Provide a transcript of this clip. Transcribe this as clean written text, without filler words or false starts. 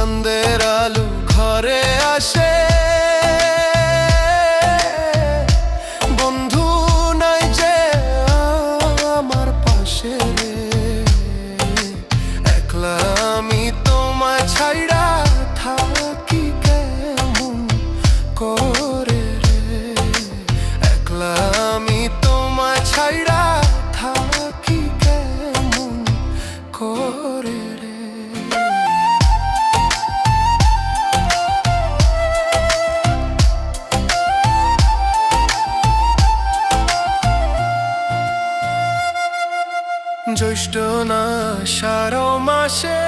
চাঁদের আলো ঘরে আসে, বন্ধু নাই যে আমার পাশে রে, একলা আমি তোমায় ছাইড়া থাকি কেমন করে রে, একলা আমি তোমায় ছাইড়া থাকি কেমন করে রে। জ্যৈষ্ঠ না 12 মাসে